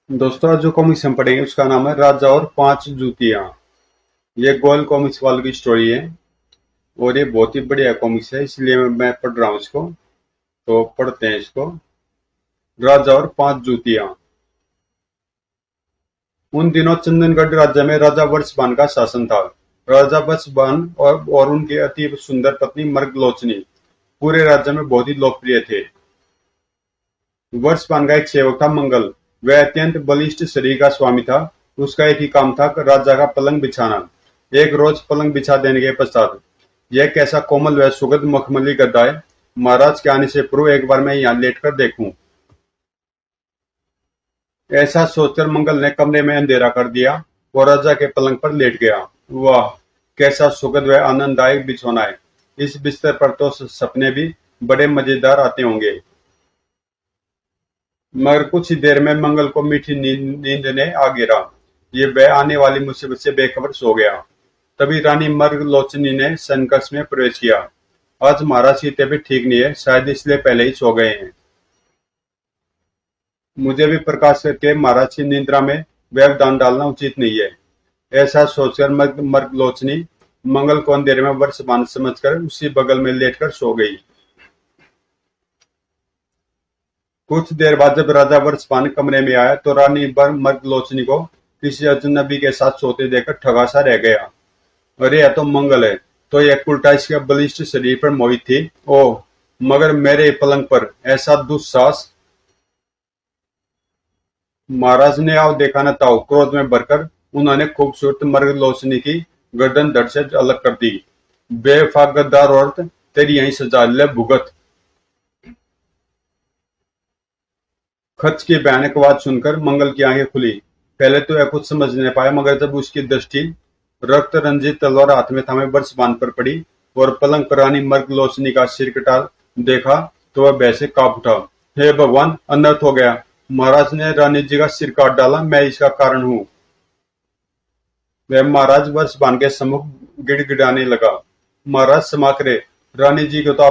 दोस्तों आज जो कॉमिक्स हम पढ़ेंगे उसका नाम है राजा और पांच जूतियां। ये गोयल कॉमिक्स वालों की स्टोरी है और ये बहुत ही बढ़िया कॉमिक्स है, इसलिए मैं पढ़ रहा हूँ इसको। तो पढ़ते हैं इसको। राजा और पांच जूतियां। उन दिनों चंदनगढ़ राज्य में राजा वर्षबान का शासन था। राजा वर्षबान और उनकी अति सुंदर पत्नी मर्गलोचनी पूरे राज्य में बहुत ही लोकप्रिय थे। वर्षपान का एक सेवक था मंगल। वह अत्यंत बलिष्ठ शरीर का स्वामी था। उसका एक ही काम था राजा का पलंग बिछाना। एक रोज पलंग बिछा देने के पश्चात, यह कैसा कोमल व सुगंध मखमली गद्दा है। महाराज के आने से पूर्व एक बार मैं यहाँ लेट कर देखूं। ऐसा सोचकर मंगल ने कमरे में अंधेरा कर दिया और राजा के पलंग पर लेट गया। वाह, कैसा सुखद व आनंददायक बिछौना है। इस बिस्तर पर तो सपने भी बड़े मजेदार आते होंगे। मगर कुछ ही देर में मंगल को मीठी नींद ने आ गिरा। ये वह आने वाली मुसीबत से बेखबर सो गया। तभी रानी मर्गलोचनी ने संकट में प्रवेश किया। आज महाराज की तबीयत ठीक नहीं है, शायद इसलिए पहले ही सो गए हैं। मुझे भी प्रकाश करके महाराज की निद्रा में व्यवधान डालना उचित नहीं है। ऐसा सोचकर मर्गलोचनी मंगल को अंधेरे में वर्षमान समझकर उसी बगल में लेटकर सो गई। कुछ देर बाद जब राजा वर्षपान कमरे में आया तो रानी मर्गलोचनी को किसी अजनबी के साथ सोते देखकर ठगा सा रह गया। अरे यह तो मंगल है। तो यह उल्टा इसके बलिष्ठ शरीर पर मोहित थी। ओह, मगर मेरे पलंग पर ऐसा दुस्साहस। महाराज ने आओ देखा न ताओ क्रोध में भरकर उन्होंने खूबसूरत मर्गलोचनी की गर्दन धड़ से अलग कर दी। बेवफा गद्दार औरत, तेरी यही सजा, ले भुगत। खच की भयानक आवाज सुनकर मंगल की आंखें खुली। पहले तो यह कुछ समझ नहीं पाया, मगर जब उसकी दृष्टि रक्त रंजित तलवार हाथ में थामे वर्षबान पर पड़ी और पलंग पर रानी मर्गलोचनी का सिर कटा देखा तो वह भय से कांप उठा। हे भगवान, अनर्थ हो गया। महाराज ने रानी जी का सिर काट डाला, मैं इसका कारण हूँ। वह महाराज वर्षबान के सम्मुख गिड़गिड़ाने लगा। महाराज क्षमा करे, रानी जी को तो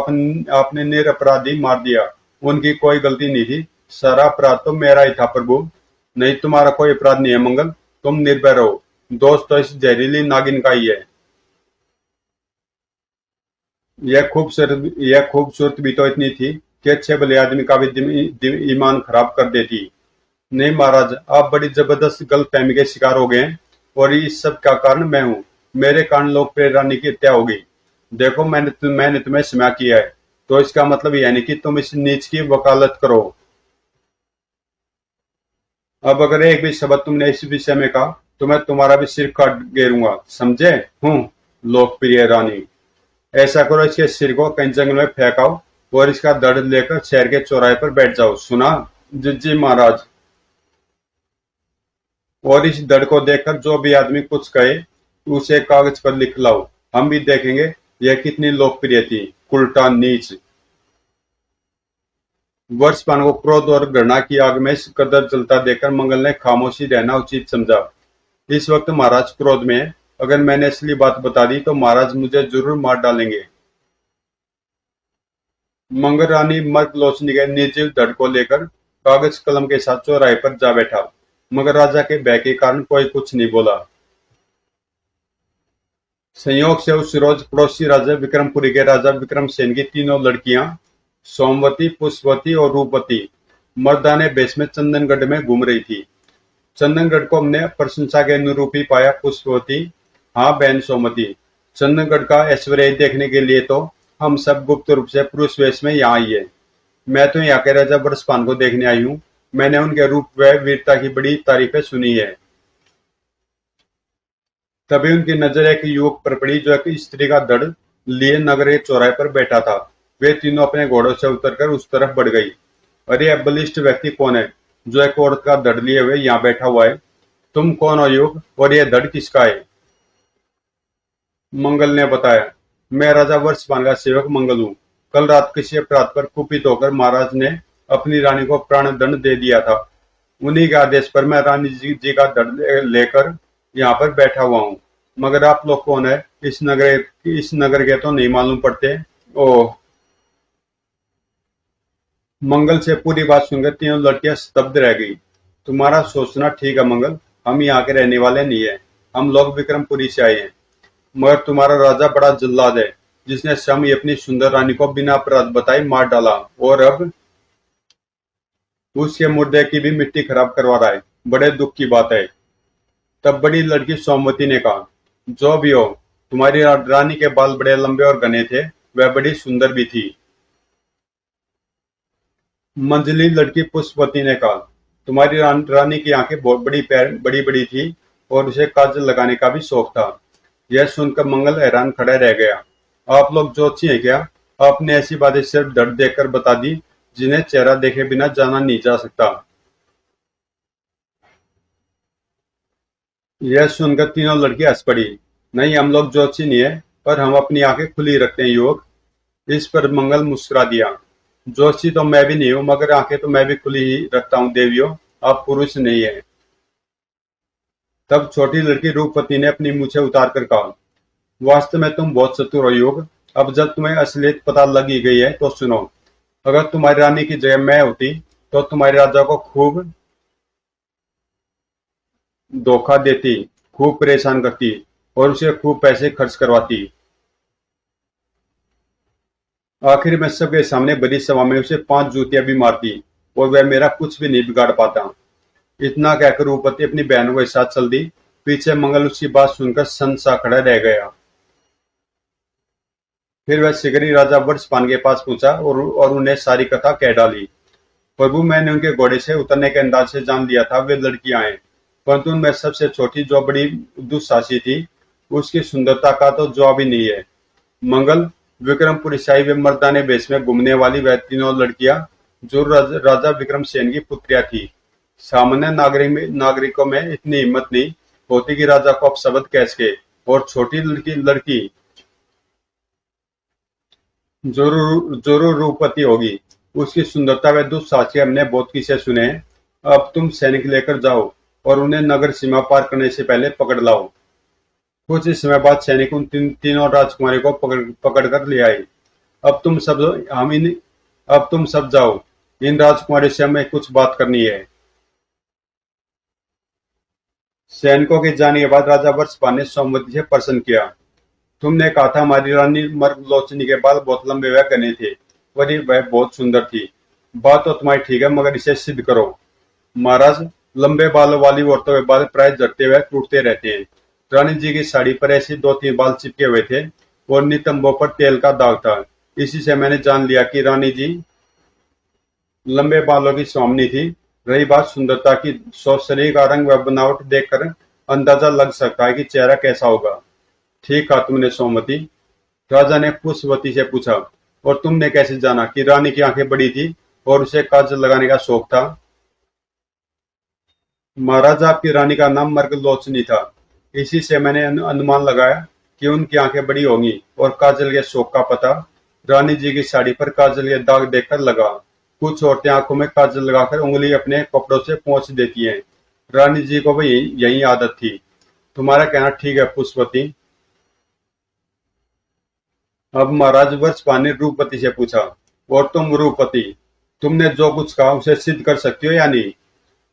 आपने निरपराधी मार दिया। उनकी कोई गलती नहीं थी। सारा अपराध तो मेरा ही था प्रभु। नहीं, तुम्हारा कोई अपराध नहीं है मंगल। तुम निर्भय रहो। दोस्त तो इस जहरीली नागिन का ही है। यह खूबसूरत भी तो इतनी थी कि अच्छे भले आदमी का भी ईमान खराब कर देती। नहीं महाराज, आप बड़ी जबरदस्त गलतफहमी के शिकार हो गए हैं और इस सब का कारण मैं हूँ। मेरे कारण लोकप्रिय रानी की हत्या हो गई। देखो, मैंने तुम्हें क्षमा किया है, तो इसका मतलब यह नहीं कि तुम इस नीच की वकालत करो। अब अगर एक भी शब्द तुमने इस विषय में कहा तो मैं तुम्हारा भी सिर काट गिरूंगा, समझे? हूँ लोकप्रिय रानी। ऐसा करो, इसके सिर को कहीं जंगल में फेंकाओ और इसका धड़ लेकर शहर के चौराहे पर बैठ जाओ। सुना? जी महाराज। और इस धड़ को देखकर जो भी आदमी कुछ कहे उसे कागज पर लिख लाओ। हम भी देखेंगे यह कितनी लोकप्रिय थी। उल्टा नीच। वर्षपान को क्रोध और घृणा की आग में इस कदर जलता देखकर मंगल ने खामोशी रहना उचित समझा। इस वक्त महाराज क्रोध में है। अगर मैंने असली बात बता दी तो महाराज मुझे जरूर मार डालेंगे। मंगल रानी मर्गलोचनी के निर्जीव धड़ को लेकर कागज कलम के साथ चौराहे पर जा बैठा, मगर राजा के भय के कारण कोई कुछ नहीं बोला। संयोग से उस रोज पड़ोसी राज्य विक्रमपुरी के राजा विक्रमसेन की तीनों लड़कियां सोमवती, पुष्पवती और रूपवती मर्दाने बेश में चंदनगढ़ में घूम रही थी। चंदनगढ़ को हमने प्रशंसा के अनुरूप ही पाया पुष्पवती। हाँ बहन सोमवती, चंदनगढ़ का ऐश्वर्य देखने के लिए तो हम सब गुप्त रूप से पुरुष वेश में यहाँ आई है। मैं तो यहाँ के राजा बरसपान को देखने आई हूँ। मैंने उनके रूप व वीरता की बड़ी तारीफें सुनी है। तभी उनकी नजर एक युवक पर पड़ी जो एक स्त्री का धड़ लिए नगर के चौराहे पर बैठा था। वे तीनों अपने घोड़ों से उतरकर उस तरफ बढ़ गई। अरे यह बलिष्ठ व्यक्ति कौन है जो एक औरत का धड़ लिए हुए यहाँ बैठा हुआ है? तुम कौन हो युवक, और यह धड़ किसका है? मंगल ने बताया, मैं राजा वर्षपान का सेवक मंगल हूँ। कल रात किसी अपराध पर कुपित होकर महाराज ने अपनी रानी को प्राणदंड दे दिया था। उन्हीं के आदेश पर मैं रानी जी का धड़ लेकर यहाँ पर बैठा हुआ हूँ। मगर आप लोग कौन है? इस नगर के तो नहीं मालूम पड़ते। ओह। मंगल से पूरी बात सुनकर तीनों लड़कियां स्तब्ध रह गई। तुम्हारा सोचना ठीक है मंगल, हम यहाँ के रहने वाले नहीं है। हम लोग विक्रमपुरी से आए हैं। मगर तुम्हारा राजा बड़ा जल्लाद है, जिसने स्वयं अपनी सुंदर रानी को बिना अपराध बताए मार डाला, और अब उसके मुर्दे की भी मिट्टी खराब करवा रहा है। बड़े दुख की बात है। तब बड़ी लड़की सोमवती ने कहा, जो भी हो, तुम्हारी रानी के बाल बड़े लंबे और घने थे, वह बड़ी सुंदर भी थी। मंझली लड़की पुष्पवती ने कहा, तुम्हारी रानी की आंखें बहुत बड़ी बड़ी थी, और उसे काजल लगाने का भी शौक था। यह सुनकर मंगल हैरान खड़ा रह गया। आप लोग ज्योतिषी हैं क्या? आपने ऐसी बातें सिर्फ डर देखकर बता दी, जिन्हें चेहरा देखे बिना जाना नहीं जा सकता। यह सुनकर तीनों लड़की हंस पड़ी। नहीं, हम लोग ज्योतिषी नहीं है, पर हम अपनी आंखें खुली रखते हैं युवक। इस पर मंगल मुस्कुरा दिया। ज्योतिषी तो मैं भी नहीं हूं, मगर आंखें तो मैं भी खुली ही रखता हूं देवियों। आप पुरुष नहीं है। तब छोटी लड़की रूपवती ने अपनी मूछें उतार कर कहा, वास्तव में तुम बहुत चतुर हो युवक। अब जब तुम्हें असलियत पता लगी गई है तो सुनो। अगर तुम्हारी रानी की जगह मैं होती, तो तुम्हारे राजा को खूब धोखा देती, खूब परेशान करती, और उसे खूब पैसे खर्च करवाती। आखिर में सबके सामने बड़ी सभा में उसे 5 जूतियां भी मारती, और वह मेरा कुछ भी नहीं बिगाड़ पाता। इतना कहकर रूपवती अपनी बहनों के साथ चल दी। पीछे मंगल उसकी बात सुनकर सन सा खड़ा रह गया। फिर वह सिकरी राजा वर्षपान के पास पहुंचा और उन्हें सारी कथा कह डाली। प्रभु, मैंने उनके घोड़े से उतरने के अंदाज से जान लिया था वे लड़कियां हैं, परंतु उनमें सबसे छोटी, जो बड़ी दुस्साहसी थी, उसकी सुंदरता का तो जवाब ही नहीं है। मंगल, विक्रमपुरी शाही व मर्दाने वेश में घूमने वाली वह तीनों लड़कियां, जो राजा विक्रमसेन की पुत्रियां थी। सामान्य नागरिकों में इतनी हिम्मत नहीं होती कि राजा को अपशब्द कह सके, और छोटी लड़की जरूर रूपवती होगी। उसकी सुंदरता व दुस्साहस के हमने बहुत किस्से सुने हैं। अब तुम सैनिक लेकर जाओ, और उन्हें नगर सीमा पार करने से पहले पकड़ लाओ। कुछ ही समय बाद सैनिक उन तीनों राजकुमारी को पकड़ कर ले आए। अब तुम सब हम इन अब तुम सब जाओ। इन राजकुमारी से हमें कुछ बात करनी है। सैनिकों के जाने के बाद राजा वर्षपाल ने सोमवती से प्रश्न किया, तुमने कहा था हमारी रानी मर्गलोचनी के बाल बहुत लंबे व घने थे, वह बहुत सुंदर थी। बात तो तुम्हारी ठीक है, मगर इसे सिद्ध करो। महाराज, लंबे बालों वाली औरतों के बाल प्राय झड़ते हुए टूटते रहते हैं। रानी जी की साड़ी पर ऐसे 2-3 बाल चिपके हुए थे, और नितंबों पर तेल का दाग था। इसी से मैंने जान लिया कि रानी जी लंबे बालों की स्वामिनी थी। रही बात सुंदरता की, शरीर का रंग व बनावट देखकर अंदाजा लग सकता है कि चेहरा कैसा होगा। ठीक कहा तुमने सोमवती। राजा ने पुष्पवती से पूछा, और तुमने कैसे जाना कि रानी की आंखें बड़ी थी और उसे काजल लगाने का शौक था? महाराज, आपकी रानी का नाम मर्गलोचनी था। इसी से मैंने अनुमान लगाया कि उनकी आंखें बड़ी होंगी, और काजल के शौक का पता रानी जी की साड़ी पर काजल के दाग देखकर लगा। कुछ औरतें आंखों में काजल लगाकर उंगली अपने कपड़ों से पोंछ देती हैं। रानी जी को भी यही आदत थी। तुम्हारा कहना ठीक है पुष्पवती। अब महाराज वर्षपाल ने रूपवती से पूछा, और तुम रूपवती, तुमने जो कुछ कहा उसे सिद्ध कर सकती हो या नहीं?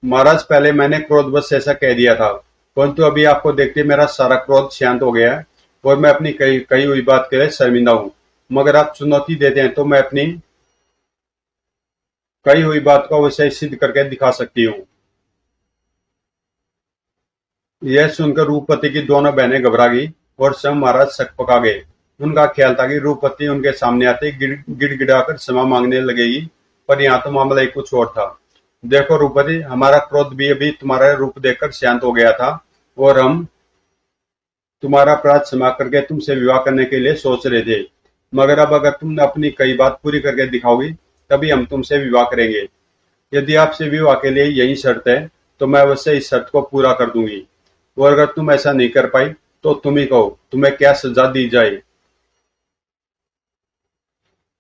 महाराज, पहले मैंने क्रोधवश ऐसा कह दिया था, परंतु अभी आपको देखते मेरा सारा क्रोध शांत हो गया है, और मैं अपनी कही कही हुई बात के लिए शर्मिंदा हूँ। मगर आप चुनौती देते हैं तो मैं अपनी कही हुई बात को अवश्य सिद्ध करके दिखा सकती हूँ। यह सुनकर रूपवती की दोनों बहनें घबरा गई, और स्वयं महाराज सकपका गए। उनका ख्याल था कि रूपवती उनके सामने आते ही गिड़गिड़ाकर क्षमा मांगने लगेगी, पर यहाँ तो मामला ही कुछ और था। देखो रूपवती, हमारा क्रोध भी अभी तुम्हारा रूप देखकर शांत हो गया था, और हम तुम्हारा अपराध क्षमा करके तुमसे विवाह करने के लिए सोच रहे थे। मगर अब अगर तुम अपनी कई बात पूरी करके दिखाओगी, तभी हम तुमसे विवाह करेंगे। यदि आपसे विवाह के लिए यही शर्त है, तो मैं अवश्य इस शर्त को पूरा कर दूंगी। और अगर तुम ऐसा नहीं कर पाई, तो तुम ही कहो तुम्हें क्या सजा दी जाए।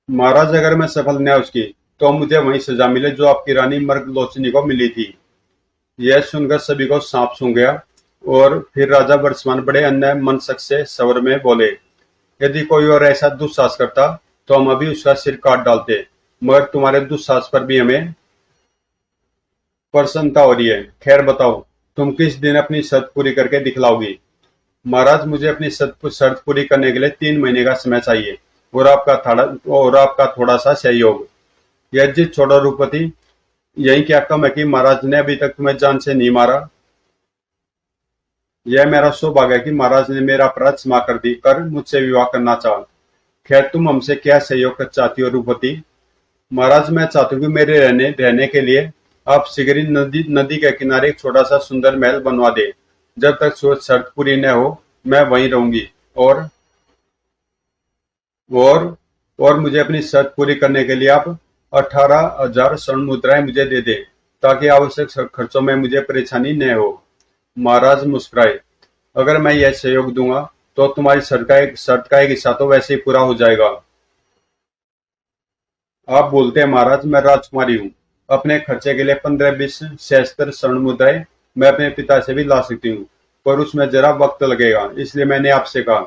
महाराज, अगर मैं सफल न उसकी, तो मुझे वही सजा मिले जो आपकी रानी मर्गलोचनी को मिली थी। यह सुनकर सभी को सांप सूंघ गया, और फिर राजा वर्षमान बड़े अन्य मनसक से स्वर में बोले, यदि कोई और ऐसा दुस्साहस करता, तो हम अभी उसका सिर काट डालते, मगर तुम्हारे दुस्साहस पर भी हमें प्रसन्नता हो रही है। खैर बताओ, तुम किस दिन अपनी शर्त पूरी करके दिखलाओगी? महाराज, मुझे अपनी शर्त पूरी करने के लिए 3 महीने का समय चाहिए, और आपका थोड़ा सा सहयोग। यह जिद छोड़ो रूपति, यही क्या कम है कि महाराज ने अभी तक तुम्हें जान से नहीं मारा। यह मेरा सौभाग्य है कि महाराज ने मेरा अपराध क्षमा कर मुझसे विवाह करना चाहा। खैर, तुम हमसे क्या सहयोग कर चाहती हो रूपति? महाराज, मैं चाहती हूँ कि मेरे रहने रहने के लिए आप सिगरी नदी नदी के किनारे एक छोटा सा सुंदर महल बनवा दे। जब तक शर्त पूरी न हो, मैं वहीं रहूंगी। और और और मुझे अपनी शर्त पूरी करने के लिए आप 18,000 स्वर्ण मुद्राएं मुझे दे दें, ताकि आवश्यक खर्चों में मुझे परेशानी न हो। महाराज मुस्कुराए। अगर मैं यह सहयोग दूंगा, तो तुम्हारी शर्त का एक हिस्सा तो वैसे ही पूरा हो जाएगा। आप बोलते हैं महाराज, मैं राजकुमारी हूँ। अपने खर्चे के लिए 15-20 सहस्त्र स्वर्ण मुद्राएं मैं अपने पिता से भी ला सकती हूँ, पर उसमें जरा वक्त लगेगा। इसलिए मैंने आपसे कहा।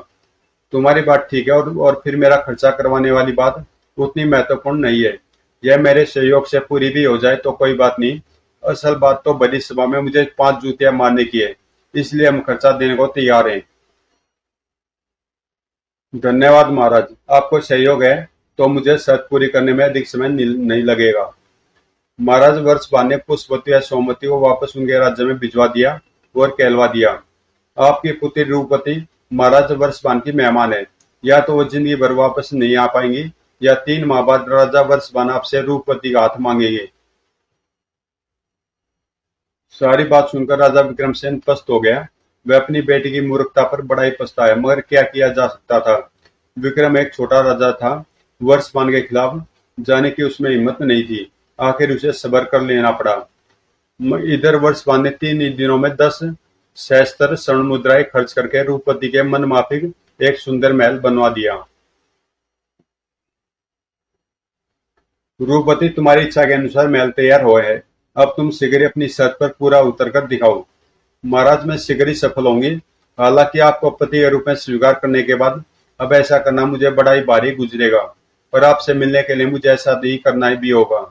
तुम्हारी बात ठीक है, और फिर मेरा खर्चा करवाने वाली बात उतनी महत्वपूर्ण नहीं है। यह मेरे सहयोग से पूरी भी हो जाए तो कोई बात नहीं। असल बात तो बड़ी सभा में मुझे 5 जूतियां मारने की है, इसलिए हम खर्चा देने को तैयार हैं। धन्यवाद महाराज, आपको सहयोग है तो मुझे शर्त पूरी करने में अधिक समय नहीं लगेगा। महाराज, वर्षपाल ने पुष्पवती या सोमवती को वापस उनके राज्य में भिजवा दिया और कहलवा दिया, आपकी पुत्री रूपवती महाराज वर्षपाल की मेहमान है। या तो वो जिंदगी भर वापस नहीं आ पाएंगी, या 3 माह बाद राजा वर्षपाल आपसे रूपवती का हाथ मांगेंगे। सारी बात सुनकर राजा विक्रमसेन पस्त हो गया। वह अपनी बेटी की मूर्खता पर बड़ा ही पछताया, मगर क्या किया जा सकता था। विक्रम एक छोटा राजा था। वर्षपाल के खिलाफ जाने की उसमें हिम्मत नहीं थी। आखिर उसे सब्र कर लेना पड़ा। इधर वर्षपाल ने 3 ही दिनों में 10 सहस्त्र स्वर्ण मुद्राएं खर्च करके रूपवती के मन माफिक एक सुंदर महल बनवा दिया। रूपवती, तुम्हारी इच्छा के अनुसार महल तैयार हुआ है। अब तुम शीघ्र ही अपनी शर्त पर पूरा उतर कर दिखाओ। महाराज, मैं शीघ्र ही सफल होंगी। हालांकि आपको पति के रूप में स्वीकार करने के बाद अब ऐसा करना मुझे बड़ा ही भारी गुजरेगा, पर आपसे मिलने के लिए मुझे ऐसा ही करना भी होगा।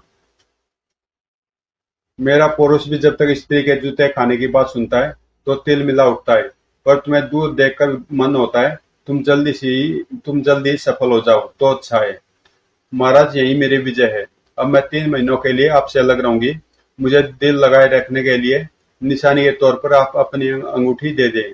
मेरा पुरुष भी जब तक स्त्री के जूते खाने की बात सुनता है तो तिल मिला उठता है, पर तुम्हें दूर देखकर मन होता है तुम जल्दी ही सफल हो जाओ तो अच्छा है। महाराज, यही मेरी विजय है। अब मैं 3 महीनों के लिए आपसे अलग रहूंगी। मुझे दिल लगाए रखने के लिए निशानी के तौर पर आप अपनी अंगूठी दे दें।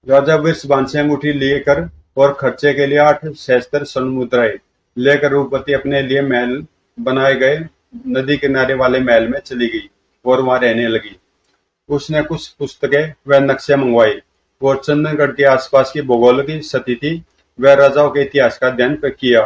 राजा वृषभान से अंगूठी लेकर और खर्चे के लिए 8 सहस्त्र स्वर्ण मुद्राएं लेकर रूपवती अपने लिए महल बनाए गए नदी किनारे वाले महल में चली गई और वहां रहने लगी। उसने कुछ पुस्तकें व नक्शे मंगवाए और चंदनगढ़ के आसपास की भूगोल की स्थिति व राजाओं के इतिहास का अध्ययन किया,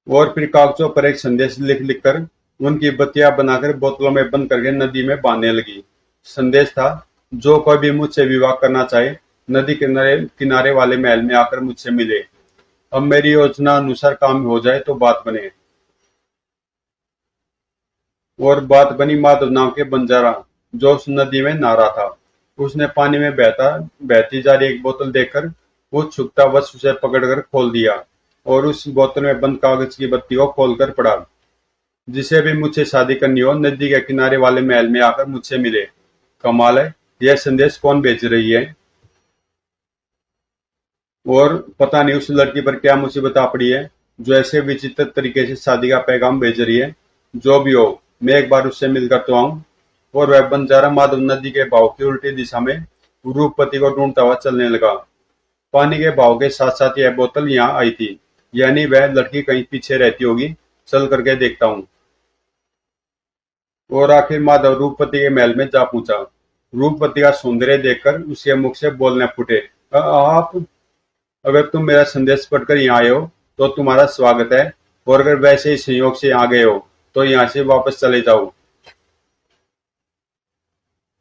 और फिर कागजों पर एक संदेश लिख लिख कर उनकी बत्तियां बनाकर बोतलों में बंद करके नदी में बांधने लगी। संदेश था, जो कोई भी मुझसे विवाह करना चाहे, नदी किनारे किनारे वाले महल में आकर मुझसे मिले। अब मेरी योजना अनुसार काम हो जाए तो बात बने। और बात बनी माधव नाम के बंजारा, जो उस नदी में नहा रहा था। उसने पानी में बहती जा रही एक बोतल देखकर उत्सुकतावश उसे पकड़कर खोल दिया, और उस बोतल में बंद कागज की बत्ती को खोलकर पड़ा। जिसे भी मुझसे शादी करनी हो, नदी के किनारे वाले महल में आकर मुझसे मिले। कमाल है, यह संदेश कौन भेज रही है? और पता नहीं उस लड़की पर क्या मुसीबत आ पड़ी है, जो ऐसे विचित्र तरीके से शादी का पैगाम भेज रही है। जो भी हो, मैं एक बार उससे मिलकर तो आऊं। और वह बंजारा माधव नदी के बहाव की उल्टी दिशा में रूपवती को ढूंढता हुआ चलने लगा। पानी के बहाव के साथ साथ यह बोतल यहाँ आई थी, यानी वह लड़की कहीं पीछे रहती होगी। चल करके देखता हूँ। और आखिर माधव रूपवती के महल में जा पहुंचा। रूपवती का सौंदर्य देखकर उसके मुख से बोलने फूटे, आप, अगर तुम मेरा संदेश पढ़कर यहाँ आए हो तो तुम्हारा स्वागत है, और अगर वैसे ही संयोग से यहाँ गए हो तो यहाँ से वापस चले जाओ।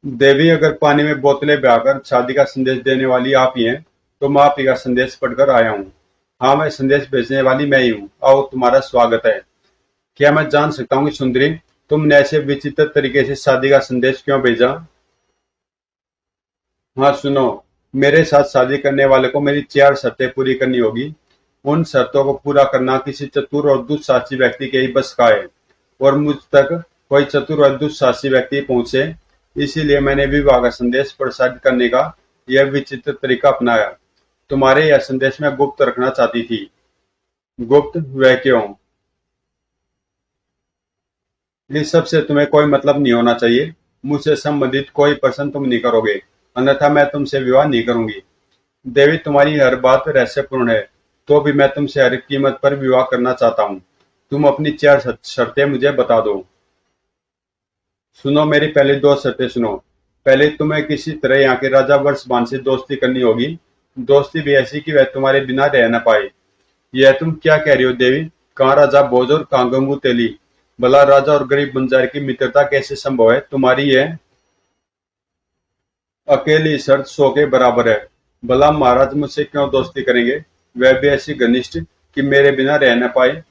देवी, अगर पानी में बोतलें बहाकर शादी का संदेश देने वाली आप ही हैं, तो मैं आप ही का संदेश पढ़कर आया हूँ। हाँ, मैं संदेश भेजने वाली मैं ही हूँ। आओ, तुम्हारा स्वागत है। क्या मैं जान सकता हूँ कि सुंदरी, तुमने ऐसे विचित्र तरीके से शादी का संदेश क्यों भेजा? हाँ सुनो, मेरे साथ शादी करने वाले को मेरी 4 शर्तें पूरी करनी होगी। उन शर्तों को पूरा करना किसी चतुर और दुस्साहसी व्यक्ति के ही बस का है, और मुझ तक कोई चतुर और दुस्साहसी व्यक्ति पहुंचे, इसीलिए मैंने विवाह का संदेश प्रसारित करने का यह विचित्र तरीका अपनाया। तुम्हारे यह संदेश मैं गुप्त रखना चाहती थी। गुप्त? वह क्यों? इस सब से तुम्हें कोई मतलब नहीं होना चाहिए। मुझसे संबंधित कोई प्रश्न तुम नहीं करोगे, अन्यथा मैं तुमसे विवाह नहीं करूंगी। देवी, तुम्हारी हर बात रहस्यपूर्ण है, तो भी मैं तुमसे हर कीमत पर विवाह करना चाहता हूँ। तुम अपनी 4 शर्तें मुझे बता दो। सुनो, मेरी पहली 2 शर्तें सुनो। पहले, तुम्हें किसी तरह यहाँ के राजा वर्षबान से दोस्ती करनी होगी। दोस्ती भी ऐसी कि वह तुम्हारे बिना रह न पाए। यह तुम क्या कह रही हो देवी? कहाँ राजा भोज और कहाँ गंगू तेली? भला राजा और गरीब बंजार की मित्रता कैसे संभव है? तुम्हारी यह अकेली शर्त 100 के बराबर है। भला महाराज मुझसे क्यों दोस्ती करेंगे, वह भी ऐसी घनिष्ठ कि मेरे बिना रह न पाए?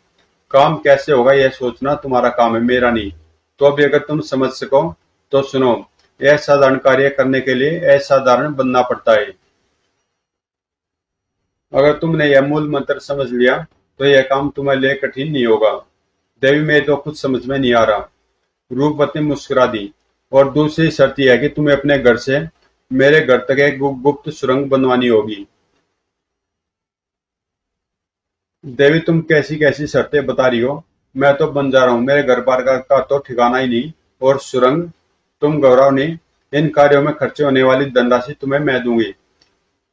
काम कैसे होगा यह सोचना तुम्हारा काम है, मेरा नहीं। तो अभी अगर तुम समझ सको तो सुनो। असाधारण कार्य करने के लिए असाधारण बनना पड़ता है। अगर तुमने यह मूल मंत्र समझ लिया तो यह काम तुम्हारे लिए कठिन नहीं होगा। देवी, में तो कुछ समझ में नहीं आ रहा। रूपवती मुस्कुरा दी। और दूसरी शर्त यह है कि तुम्हें अपने घर से मेरे घर तक एक गुप्त सुरंग बनवानी होगी। देवी, तुम कैसी कैसी शर्तें बता रही हो? मैं तो बन जा रहा हूँ, मेरे घर बार का तो ठिकाना ही नहीं। और सुरंग? तुम घबराओ नहीं, इन कार्यों में खर्चे होने वाली धनराशि तुम्हें मैं दूंगी।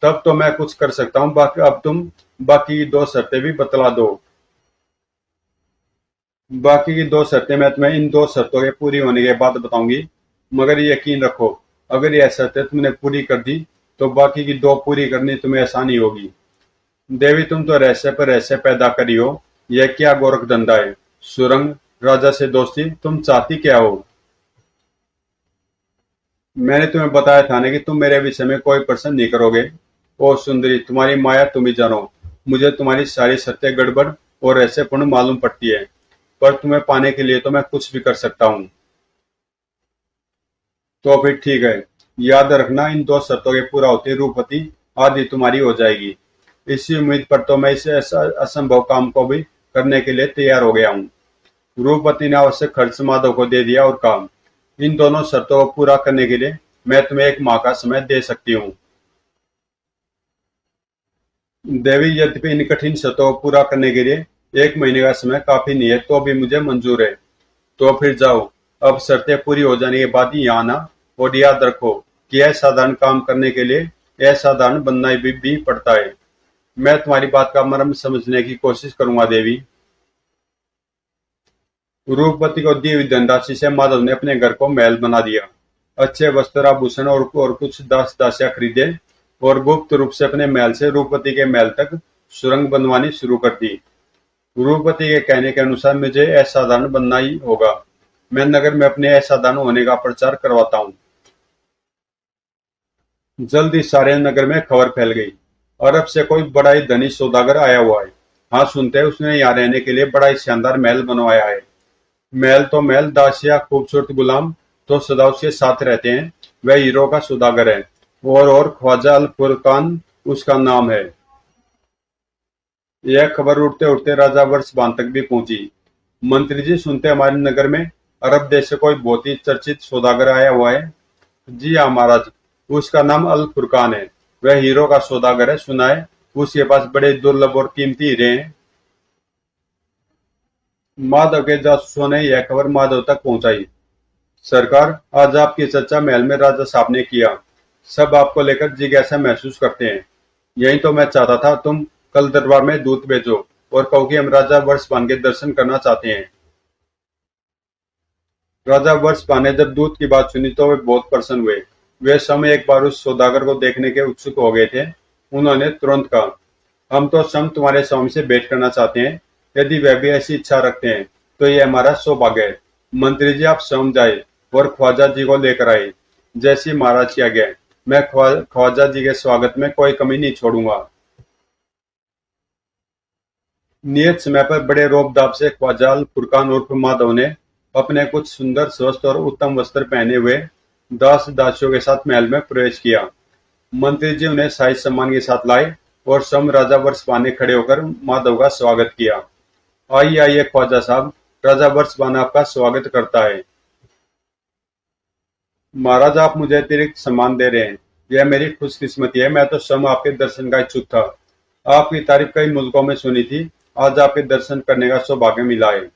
तब तो मैं कुछ कर सकता हूँ। बाकी अब तुम बाकी की 2 शर्तें भी बतला दो। बाकी की 2 शर्तें मैं तुम्हें इन 2 शर्तों के पूरी होने के बाद बताऊंगी। मगर यकीन रखो, अगर यह शर्तें तुमने पूरी कर दी तो बाकी की 2 पूरी करनी तुम्हें आसानी होगी। देवी, तुम तो रहस्य पर रहस्य पैदा करी हो। यह क्या गोरख धंधा है? सुरंग, राजा से दोस्ती, तुम चाहती क्या हो? मैंने तुम्हें बताया था ना कि तुम मेरे विषय में कोई प्रश्न नहीं करोगे। ओ सुंदरी, तुम्हारी माया तुम ही जानो। मुझे तुम्हारी सारी शर्तें गड़बड़ और रहस्यपूर्ण मालूम पड़ती है, पर तुम्हें पाने के लिए तो मैं कुछ भी कर सकता हूँ। तो फिर ठीक है। याद रखना, इन 2 शर्तों के पूरा होते ही रूपवती आदि तुम्हारी हो जाएगी। इसी उम्मीद पर तो मैं इस असंभव काम को भी करने के लिए तैयार हो गया हूँ। रूपवती ने आवश्यक खर्च माधव को दे दिया और कहा, इन दोनों शर्तों को पूरा करने के लिए मैं तुम्हें 1 माह का समय दे सकती हूँ। देवी, यद्यपि इन कठिन शर्तों को पूरा करने के लिए 1 महीने का समय काफी नहीं है, तो भी मुझे मंजूर है। तो फिर जाओ। अब शर्तें पूरी हो जाने के बाद ही यहाँ आना। और याद रखो कि असाधारण काम करने के लिए असाधारण बनना भी पड़ता है। मैं तुम्हारी बात का मर्म समझने की कोशिश करूंगा देवी। रूपवती को दी हुई धनराशि से माधव ने अपने घर को महल बना दिया। अच्छे वस्त्र आभूषण और कुछ दास दासियां खरीदे और गुप्त रूप से अपने महल से रूपवती के महल तक सुरंग बनवानी शुरू कर दी। रूपवती के कहने के अनुसार मुझे असाधारण बनना ही होगा। मैं नगर में अपने असाधारण होने का प्रचार करवाता हूँ। जल्द ही सारे नगर में खबर फैल गई। अरब से कोई बड़ा ही धनी सौदागर आया हुआ है। हाँ, सुनते हैं उसने यहाँ रहने के लिए बड़ा ही शानदार महल बनवाया है। महल तो महल, दासिया खूबसूरत गुलाम तो सदा उसके साथ रहते हैं। वह हीरो का सौदागर है। और ख्वाजा अल फुरकान उसका नाम है। यह खबर उड़ते उड़ते राजा वर्षबान तक भी पहुंची। मंत्री जी, सुनते हमारे नगर में अरब देश से कोई बहुत ही चर्चित सौदागर आया हुआ है। जी हाँ महाराज, उसका नाम अल फुरकान है। वह हीरो का सौदागर है। सुना है उसके पास बड़े दुर्लभ और कीमती हीरे हैं। माधव के जासूसों ने यह खबर माधव तक पहुंचाई। सरकार, आज आपकी चर्चा महल में राजा साहब ने किया। सब आपको लेकर जिज्ञासा महसूस करते हैं। यही तो मैं चाहता था। तुम कल दरबार में दूत भेजो और कहो कि हम राजा वर्षपान के दर्शन करना चाहते हैं। राजा वर्षपान ने जब दूत की बात सुनी तो वे बहुत प्रसन्न हुए। वे स्वयं एक बार उस सौदागर को देखने के उत्सुक हो गए थे। उन्होंने तुरंत कहा, हम तो स्वयं तुम्हारे स्वामी से भेंट करना चाहते हैं। यदि वह भी ऐसी इच्छा रखते हैं तो ये हमारा सौभाग्य है। मंत्री जी, आप स्वयं जाए और ख्वाजा जी को लेकर आए। जैसी महाराज की आज्ञा है। मैं ख्वाजा जी के स्वागत में कोई कमी नहीं छोड़ूंगा। नियत समय पर बड़े रोब-दाब से ख्वाजा अल फुरकान उर्फ माधव ने अपने कुछ सुंदर स्वस्थ और उत्तम वस्त्र पहने हुए दास दासियों के साथ महल में प्रवेश किया। मंत्री जी उन्हें शाही सम्मान के साथ लाए और स्वयं राजा वर्षपान ने खड़े होकर माधव का स्वागत किया। आइए आइए ख्वाजा साहब, राजा वर्षपान आपका स्वागत करता है। महाराज, आप मुझे अतिरिक्त सम्मान दे रहे हैं, यह मेरी खुशकिस्मती है। मैं तो स्वयं आपके दर्शन का इच्छुक था। आपकी तारीफ कई मुल्कों में सुनी थी, आज आपके दर्शन करने का सौभाग्य मिला है।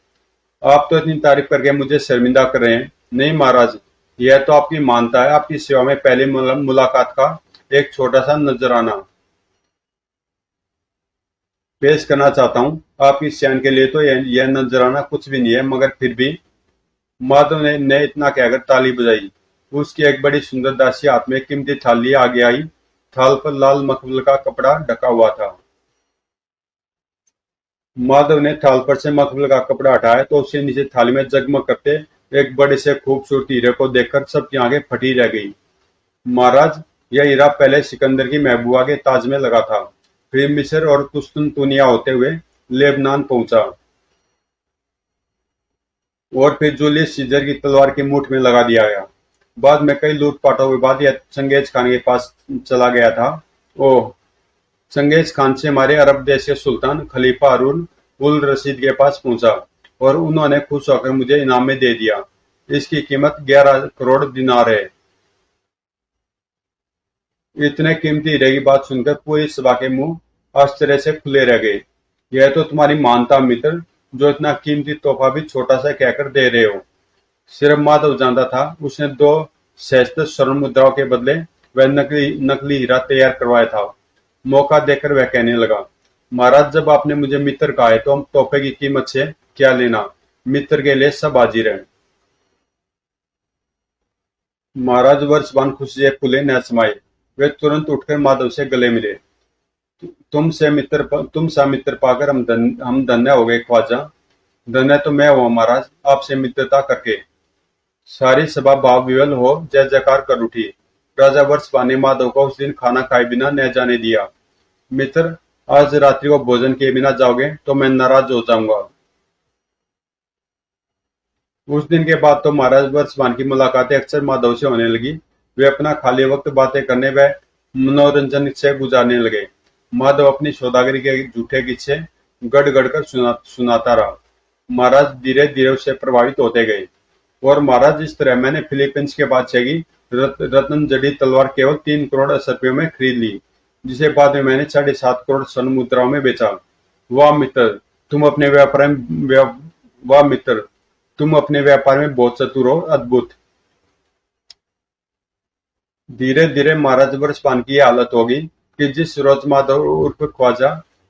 आप तो इतनी तारीफ करके मुझे शर्मिंदा कर रहे हैं। नहीं महाराज, यह तो आपकी मानता है। आपकी सेवा में पहली मुलाकात का एक छोटा सा नजराना पेश करना चाहता हूँ। आपकी सियान के लिए तो यह नजराना कुछ भी नहीं है, मगर फिर भी। माधव ने इतना कहकर ताली बजाई। उसकी एक बड़ी सुंदर दासी हाथ में कीमती थाल लिए आगे आई। थाल पर लाल मखमल का कपड़ा ढका हुआ था। माधव ने थाल पर से मखमल का कपड़ा हटाया तो उसके नीचे थाली में जगमग करते एक बड़े से खूबसूरत हीरे को देखकर सबकी आंखें फटी रह गई। महाराज, यह हीरा पहले सिकंदर की महबूबा के ताज में लगा था, फिर मिस्र और कुस्तुनतुनिया होते हुए लेबनान पहुंचा, और फिर जूलियस सीजर की तलवार की मूठ में लगा दिया गया। बाद में कई लूटपाटों के बाद यह चंगेज खान के पास चला गया था। ओह, चंगेज खान से हमारे अरब देश के सुल्तान खलीफा हारून उल रशीद के पास पहुंचा, और उन्होंने खुश होकर मुझे इनाम में दे दिया। इसकी कीमत 11 करोड़ दिनार है। इतने कीमती हीरे की बात सुनकर पूरी सभा के मुंह आश्चर्य से खुले रह गए। यह तो तुम्हारी मानता मित्र, जो इतना कीमती तोहफा भी छोटा सा कहकर दे रहे हो। सिर्फ माधव जानता था उसने 2 सहस्त्र स्वर्ण मुद्राओं के बदले वह नकली नकली हीरा तैयार करवाया था। मौका देकर वह कहने लगा, महाराज, जब आपने मुझे मित्र कहा है तो हम तोहफे की कीमत से क्या लेना। मित्र के लिए सब हाजिर है। महाराज वर्षवान खुशी से फूले न समाये। वे तुरंत उठकर माधव से गले मिले। तुम सा मित्र पाकर हम धन्य हो गए ख्वाजा। धन्य तो मैं हुआ महाराज, आपसे मित्रता करके। सारी सभा भाव विवल हो जय जयकार कर उठी। राजा वर्षपान ने माधव को उस दिन खाना खाए बिना न जाने दिया। मित्र, आज रात्रि को भोजन किए बिना जाओगे तो मैं नाराज हो जाऊंगा। उस दिन के बाद तो महाराज वर्षपान की मुलाकातें अक्सर माधव से होने लगी। वे अपना खाली वक्त बातें करने व मनोरंजन से गुजारने लगे। माधव अपनी सौदागरी के झूठे किस्से गढ़ गढ़ कर सुनाता रहा। महाराज धीरे धीरे उससे प्रभावित होते गए। और महाराज, इस तरह मैंने फिलीपींस के बादशाह की रत्न जड़ी तलवार केवल 3 करोड़ 80 रुपयों में खरीद ली, जिसे बाद में मैंने 7.5 करोड़ स्वर्ण मुद्राओं में बेचा। वाह मित्र, तुम अपने व्यापार में वाह मित्र, तुम अपने व्यापार में बहुत चतुर हो। अद्भुत। धीरे धीरे महाराज वर्षपान की यह हालत होगी कि जिस रोज माधव उर्फ ख्वाजा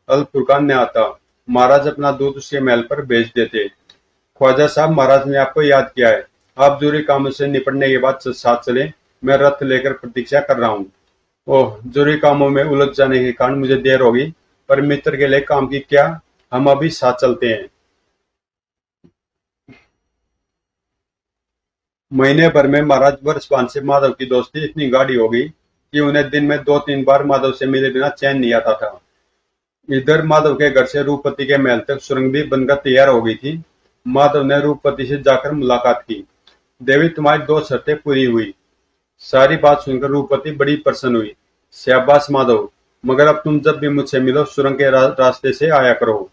अल फुरकान ने आता, महाराज अपना दूध उसके महल पर भेज देते। ख्वाजा साहब, महाराज ने आपको याद किया है। आप जरूरी कामों से निपटने के बाद साथ चले। मैं रथ लेकर प्रतीक्षा कर रहा हूँ। ओह, जरूरी कामों में उलझ जाने के कारण मुझे देर होगी, पर मित्र के लिए काम की क्या, हम अभी साथ चलते हैं। महीने भर में महाराज वर्षपान से माधव की दोस्ती इतनी गाढ़ी हो गई कि उन्हें दिन में 2-3 बार माधव से मिले बिना चैन नहीं आता था। इधर माधव के घर से रूपपति के महल तक सुरंग भी बनकर तैयार हो गई थी। माधव ने रूपपति से जाकर मुलाकात की। देवी, तुम्हारी 2 शर्तें पूरी हुई। सारी बात सुनकर रूपपति बड़ी प्रसन्न हुई। शाबाश माधव, मगर अब तुम जब भी मुझसे मिलो सुरंग के रास्ते से आया करो।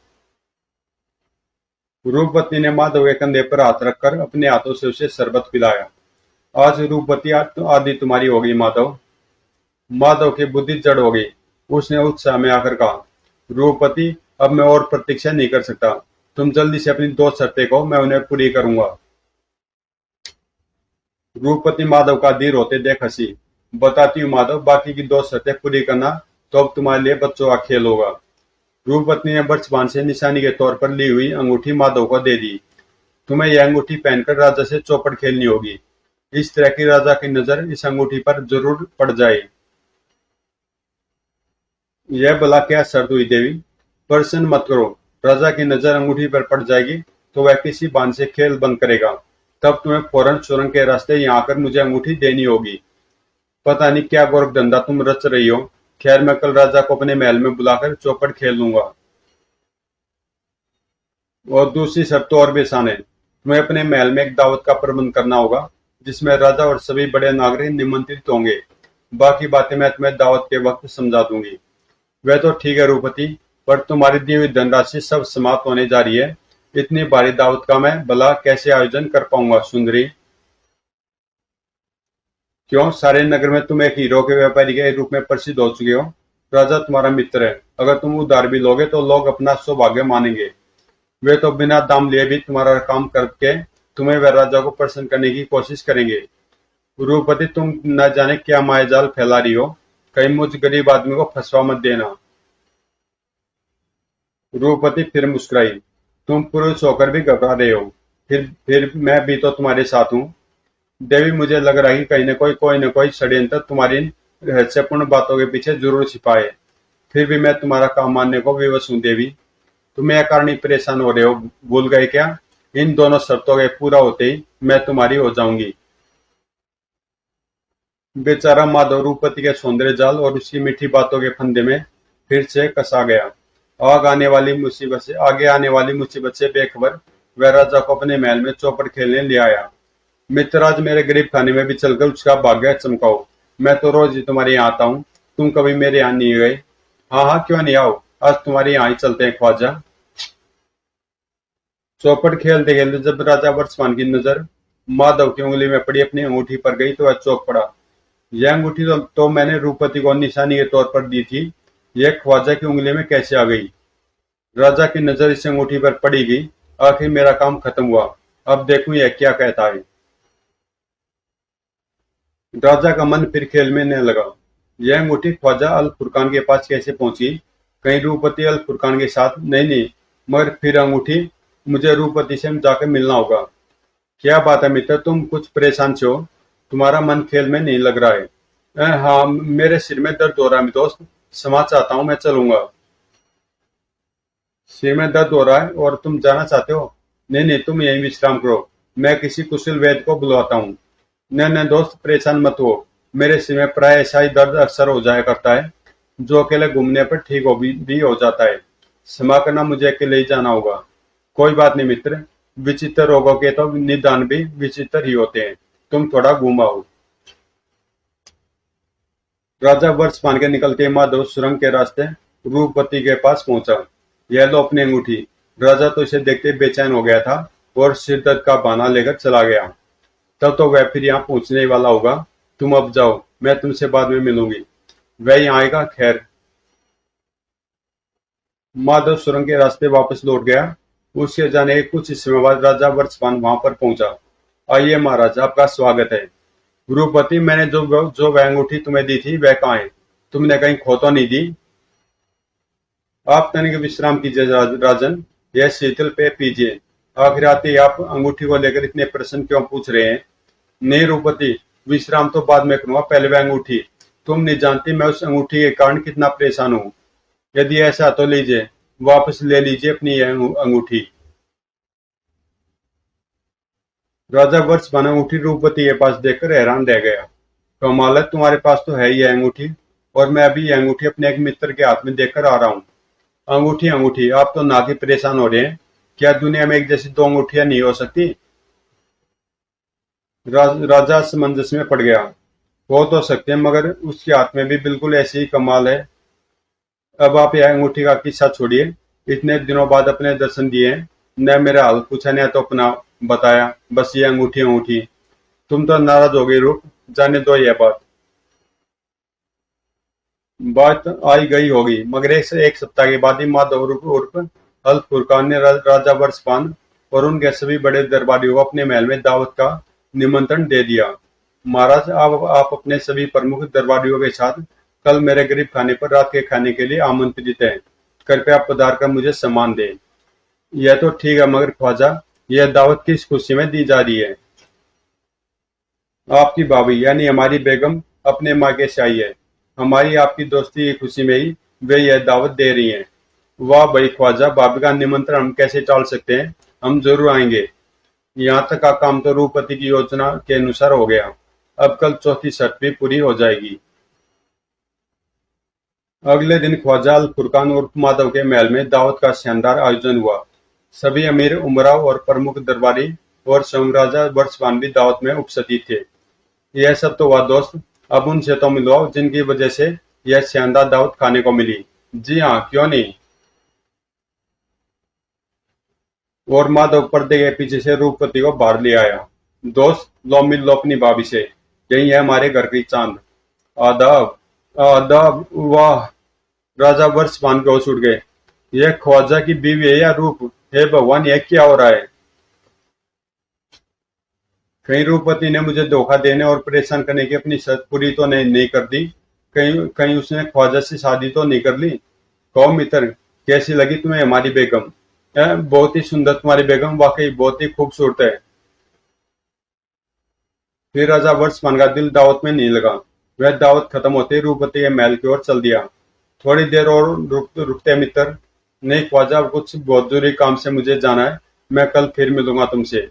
रूपवती ने माधव के कंधे पर हाथ रखकर अपने हाथों से उसे शरबत पिलाया। आज रूपवती आदि तुम्हारी हो गई माधव। माधव की बुद्धि जड़ हो गई। उसने उत्साह में आकर कहा, रूपवती, अब मैं और प्रतीक्षा नहीं कर सकता। तुम जल्दी से अपनी 2 शर्तें कहो, मैं उन्हें पूरी करूंगा। रूपवती माधव का धीर होते देख हंसी। बताती हूँ माधव, बाकी की 2 शर्तें पूरी करना तो अब तुम्हारे लिए बच्चों का खेल होगा। रूपवती ने वर्षपान से निशानी के तौर पर ली हुई अंगूठी माधव को दे दी। तुम्हें यह अंगूठी पहनकर राजा से चौपड़ खेलनी होगी। इस तरह की राजा की नजर इस अंगूठी पर जरूर पड़ जाए। यह भला क्या शर्त हुई देवी? प्रश्न मत करो। राजा की नजर अंगूठी पर पड़ जाएगी तो वह किसी बान से खेल बंद करेगा। तब तुम्हें फौरन सुरंग के रास्ते यहाँ आकर मुझे अंगूठी देनी होगी। पता नहीं क्या गोरख धंधा तुम रच रही हो। खैर, मैं कल राजा को अपने महल में बुलाकर चौपड़ खेल लूंगा। और दूसरी शर्त तो और भी आसान है। तुम्हें अपने महल में एक दावत का प्रबंध करना होगा, जिसमें राजा और सभी बड़े नागरिक निमंत्रित होंगे। बाकी बातें मैं तुम्हें दावत के वक्त समझा दूंगी। वह तो ठीक है रूपति, पर तुम्हारी दी हुई धनराशि सब समाप्त होने जा रही है। इतनी भारी दावत का मैं भला कैसे आयोजन कर पाऊंगा सुंदरी? क्यों, सारे नगर में तुम एक हीरो के व्यापारी के रूप में प्रसिद्ध हो चुके हो। राजा तुम्हारा मित्र है, अगर तुम उधार भी लोगे तो लोग अपना सौभाग्य मानेंगे। वे तो बिना दाम लिए भी तुम्हारा काम करके तुम्हें व राजा को प्रसन्न करने की कोशिश करेंगे। रूपति, तुम न जाने क्या मायाजाल फैला रही हो, कहीं मुझ गरीब आदमी को फंसवा मत देना। रूपति फिर मुस्कुराई। तुम पुरुष होकर भी घबरा रहे हो, फिर मैं भी तो तुम्हारे साथ हूँ। देवी, मुझे लग रहा है कि कहीं न कोई न कोई षड्यंत्र तुम्हारी इन रहस्यपूर्ण बातों के पीछे जरूर छिपा है। फिर भी मैं तुम्हारा काम मानने को विवश हूँ देवी। तुम अकारण ही परेशान हो रहे हो, भूल गए क्या? इन दोनों शर्तों के पूरा होते ही मैं तुम्हारी हो जाऊंगी। बेचारा माधव रूपति के सौंदर्य जाल और उसकी मीठी बातों के फंदे में फिर से कसा गया। आगे आने वाली मुसीबत से बेखबर वह राजा को अपने महल में चौपड़ खेलने ले आया। मित्रराज, मेरे गरीब खाने में भी चलकर उसका भाग्य चमकाओ। मैं तो रोज ही तुम्हारे यहाँ आता हूँ, तुम कभी मेरे यहाँ नहीं गए। हाँ हाँ, क्यों नहीं आओ, आज तुम्हारे यहाँ ही चलते हैं ख्वाजा। चौपड़ खेलते खेलते जब राजा वर्षमान की नजर माधव की उंगली में पड़ी अपनी अंगूठी पर गई तो वह चौंक पड़ा। यह अंगूठी तो मैंने रूपति को निशानी के तौर पर दी थी, यह ख्वाजा की उंगली में कैसे आ गई? राजा की नजर इस अंगूठी पर पड़ी गई। आखिर मेरा काम खत्म हुआ, अब देखूं यह क्या कहता है। राजा का मन फिर खेल में न लगा। यह अंगूठी ख्वाजा अल फुरकान के पास कैसे पहुंची? कहीं रूपति अल फुरकान के साथ? नहीं नहीं, मगर फिर अंगूठी, मुझे रूपति से जाकर मिलना होगा। क्या बात है मित्र, तुम कुछ परेशान से हो, तुम्हारा मन खेल में नहीं लग रहा है। हाँ, मेरे सिर में दर्द हो रहा है दोस्त, क्षमा चाहता हूँ, मैं चलूंगा। सिर में दर्द हो रहा है और तुम जाना चाहते हो? नहीं नहीं, तुम यहीं विश्राम करो, मैं किसी कुशल वैद्य को बुलवाता हूँ। नहीं नहीं दोस्त, परेशान मत हो, मेरे सिर में प्राय ऐसा ही दर्द अक्सर हो जाया करता है, जो अकेले घूमने पर ठीक भी हो जाता है। क्षमा करना, मुझे अकेले ही जाना होगा। कोई बात नहीं मित्र, विचित्र रोगों के तो निदान भी विचित्र ही होते हैं, तुम थोड़ा घूम आओ। राजा वर्ष मान के निकलते माधव सुरंग के रास्ते रूपवती के पास पहुंचा। यह लो अपनी अंगूठी। राजा तो इसे देखते बेचैन हो गया था और सिर दर्द का बहाना लेकर चला गया। तब तो वह फिर यहाँ पहुंचने वाला होगा। तुम अब जाओ, मैं तुमसे बाद में मिलूंगी। वह यहाँ आएगा, खैर। माधव सुरंग के रास्ते वापस लौट गया। उसके जाने के कुछ समय बाद राजा वर्षपान वहां पर पहुंचा। आइए महाराज, आपका स्वागत है। गुरुपति, मैंने जो जो वह अंगूठी तुम्हें दी थी वह कहाँ है? तुमने कहीं खो तो नहीं दी? आप तनिक विश्राम कीजिए राजन, यह शीतल पे पीजिए। आखिर आते ही आप अंगूठी को लेकर इतने प्रश्न क्यों पूछ रहे हैं? नहीं रूपति, विश्राम तो बाद में करूंगा, पहले वह अंगूठी। तुम नहीं जानती मैं उस अंगूठी के कारण कितना परेशान हूँ। यदि ऐसा तो लीजिए, वापस ले लीजिए अपनी यह अंगूठी। राजा वर्ष बना अंगूठी रूपवती के पास देखकर हैरान रह गया। कमाल है, तुम्हारे पास तो है यह अंगूठी, और मैं अभी यह अंगूठी अपने एक मित्र के हाथ में देखकर आ रहा हूँ। अंगूठी अंगूठी, आप तो ना ही परेशान हो रहे हैं। क्या दुनिया में एक जैसी दो अंगूठियां नहीं हो सकती? राजा असमंजस में पड़ गया। हो तो सकते हैं, मगर उसके हाथ में भी बिल्कुल ऐसी ही कमाल है। अब आप यह अंगूठी का किस्सा छोड़िए। इतने दिनों बाद अपने दर्शन दिए, न मेरा हाल पूछा न तो अपना बताया, बस ये अंगूठी अंगूठी। तुम तो नाराज हो गई रूप, जाने दो यह बात। बात आई गई होगी, मगर एक सप्ताह के बाद ही माधव उर्फ अल फुरकान ने राजा वर्षपान और उनके सभी बड़े दरबारियों को अपने महल में दावत का निमंत्रण दे दिया। महाराज, आप अपने सभी प्रमुख दरबारियों के साथ कल मेरे गरीब खाने पर रात के खाने के लिए आमंत्रित हैं। कृपया पधार कर मुझे सम्मान दें। यह तो ठीक है, मगर ख्वाजा, यह दावत किस खुशी में दी जा रही है? आपकी भाभी यानी हमारी बेगम अपने मायके से आई है। हमारी आपकी दोस्ती की खुशी में ही वे यह दावत दे रही हैं। वाह भाई ख्वाजा, भाभी का निमंत्रण हम कैसे टाल सकते हैं? हम जरूर आएंगे। यहाँ तक का काम तो रूपति की योजना के अनुसार हो गया। अब कल चौथी शर्त भी पूरी हो जाएगी। अगले दिन ख्वाजा अल फुरकान उर्फ माधव के महल में दावत का शानदार आयोजन हुआ। सभी अमीर उमराव और प्रमुख दरबारी और स्वयं राजा वर्षवान भी दावत में उपस्थित थे। यह सब तो हुआ दोस्त, अब उनसे तो मिलवाओ जिनकी वजह से यह शानदार दावत खाने को मिली। जी हाँ, क्यों नहीं। और माधव पर्दे के पीछे से रूपवती को बाहर ले आया। दोस्त, लो मिल लो अपनी भाभी से, यही है हमारे घर की चांद। आदाब। आदाब। वाह। राजा वर्ष मान के होश उड़ गए। यह ख्वाजा की बीवी है या रूप? हे भगवान, यह क्या हो रहा है? कहीं रूपवती ने मुझे धोखा देने और परेशान करने की अपनी शर्त पूरी तो नहीं कर दी? कहीं कहीं उसने ख्वाजा से शादी तो नहीं कर ली? कहो मित्र, कैसी लगी तुम्हें हमारी बेगम? बहुत ही सुंदर तुम्हारी बेगम, वाकई बहुत ही खूबसूरत है। फिर राजा वर्षमान का दिल दावत में नहीं लगा। वह दावत खत्म होते ही रूपवती के महल की ओर चल दिया। थोड़ी देर और रुकते मित्र। नहीं ख्वाजा, कुछ बहुत जरूरी काम से मुझे जाना है। मैं कल फिर मिलूंगा तुमसे।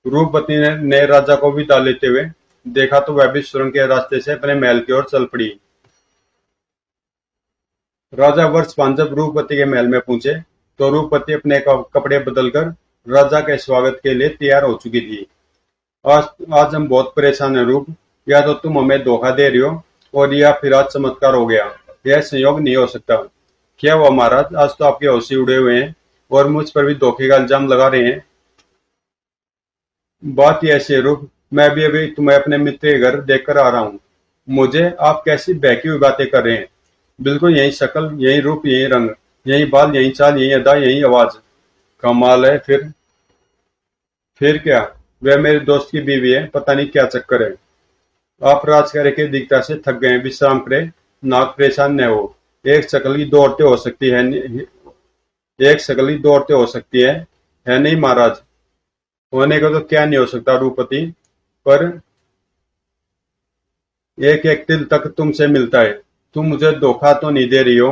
रूपवती ने राजा को विदा लेते हुए देखा तो वह भी सुरंग के रास्ते से अपने महल की ओर चल पड़ी। राजा वर्षपान जब रूपवती के महल में पहुंचे तो रूपवती अपने कपड़े बदलकर राजा के स्वागत के लिए तैयार हो चुकी थी। आज आज हम बहुत परेशान हैं रूप। या तो तुम हमें धोखा दे रही हो, और या फिर आज चमत्कार हो गया। यह संयोग नहीं हो सकता। क्या हुआ महाराज? आज तो आपके होशी उड़े हुए हैं और मुझ पर भी धोखे का इल्जाम लगा रहे हैं। बात ही ऐसी है रूप, मैं भी अभी तुम्हें अपने मित्र के घर देखकर आ रहा हूँ। मुझे? आप कैसी बहकी हुई बातें कर रहे हैं? बिल्कुल यही शक्ल, यही रूप, यही रंग, यही बाल, यही चाल, यही अदा, यही आवाज। कमाल है। फिर क्या? वह मेरे दोस्त की बीवी है, पता नहीं क्या चक्कर है। आप राजकार्य की दिक्कत से थक गए हैं, विश्राम करें। नाक परेशान न हो। एक शक्ल की दो औरतें हो सकती है। एक शक्ल की दो औरतें हो सकती है नहीं महाराज? होने को तो क्या नहीं हो सकता रूपति, पर एक एक तिल तक तुमसे मिलता है। तुम मुझे धोखा तो नहीं दे रही हो?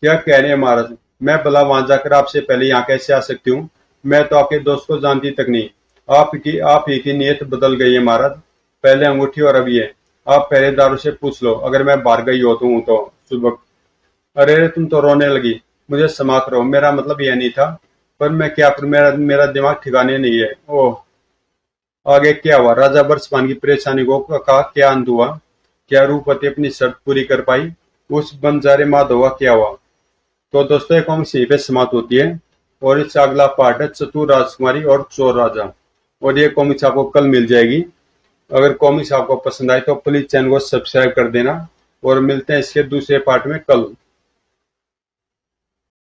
क्या कह रहे हैं महाराज? मैं भला वहां जाकर आपसे पहले यहाँ कैसे आ सकती हूँ? मैं तो आपके दोस्त को जानती तक नहीं। आप ही की नीयत बदल गई है महाराज। पहले अंगूठी और अब ये। आप पहरेदारों से पूछ लो, अगर मैं बाहर गई हो तो सुबह। अरे अरे, तुम तो रोने लगी। मुझे क्षमा करो, मेरा मतलब यह नहीं था। पर मैं क्या करूं, मेरा मेरा दिमाग ठिकाने नहीं है। ओह। आगे क्या हुआ? राजा बर्षपान की परेशानी को का क्या अंत हुआ? क्या रूपवती अपनी शर्त पूरी कर पाई? उस बंजारे माधव का क्या हुआ? तो दोस्तों, ये कॉमिक्स यहीं पे समाप्त होती है। और इसका अगला पार्ट है चतुर राजकुमारी और चोर राजा। और ये कॉमिक्स आपको कल मिल जाएगी। अगर कॉमिक्स आपको पसंद आए तो प्लीज चैनल को सब्सक्राइब कर देना। और मिलते हैं इसके दूसरे पार्ट में कल।